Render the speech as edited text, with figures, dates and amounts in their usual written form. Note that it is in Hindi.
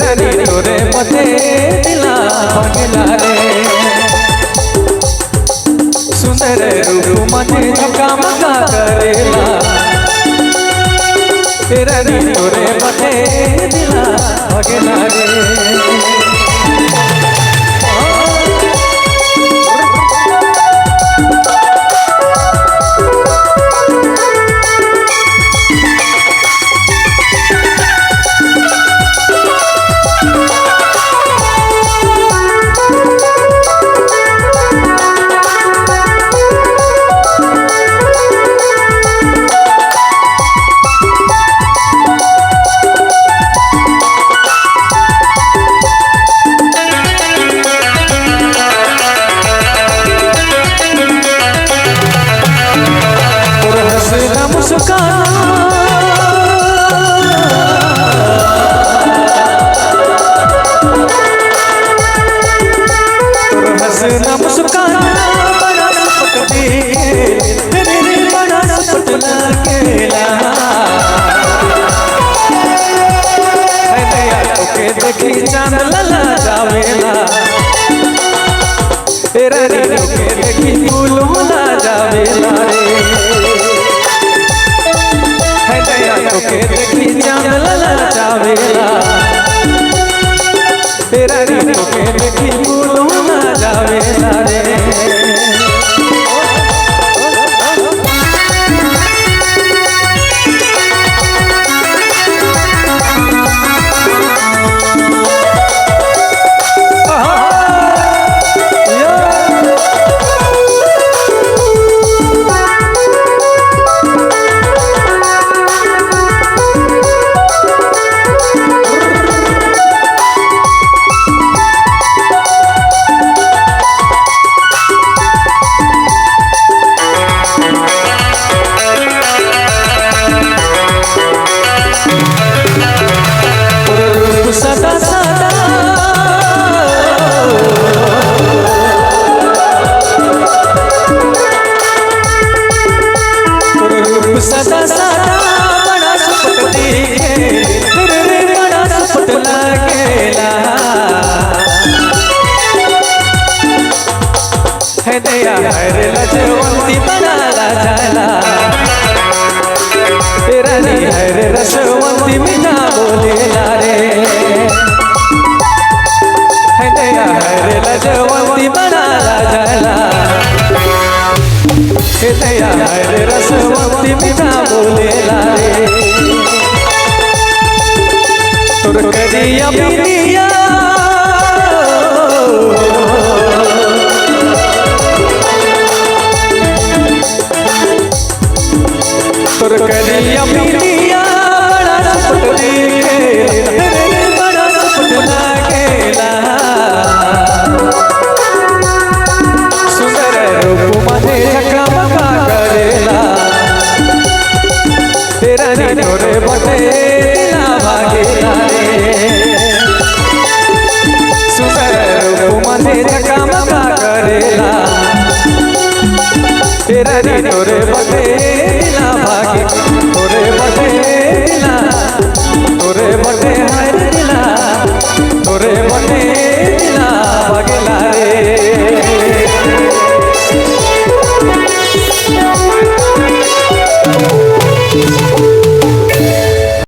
रानी तोरे मथे दिला भगला रे सुंदर रूप मथे झकामका करेला रानी तोरे मथे दिला भगला रे हंसना मुस्काना बड़ा सपट तेरे बड़ा सपट लगेला तोके देखी चांद लला जावेला रानी तोके देखी फूल मुला जावेला रे तोके देखी चांद लला जावेला रानी तोके देखी फूल मुला जावेला रे सदा सदा सदा सदा बड़ा सपट तेरे बड़ा सपट लगेला है दया हर लजवंती बना जाला रानी हर रसवंती मीठा बोलेला रे है दया हर लजवंती बना जाला है दया हर रसवंती मीठा बोलेला रे तुर करिया पिनिया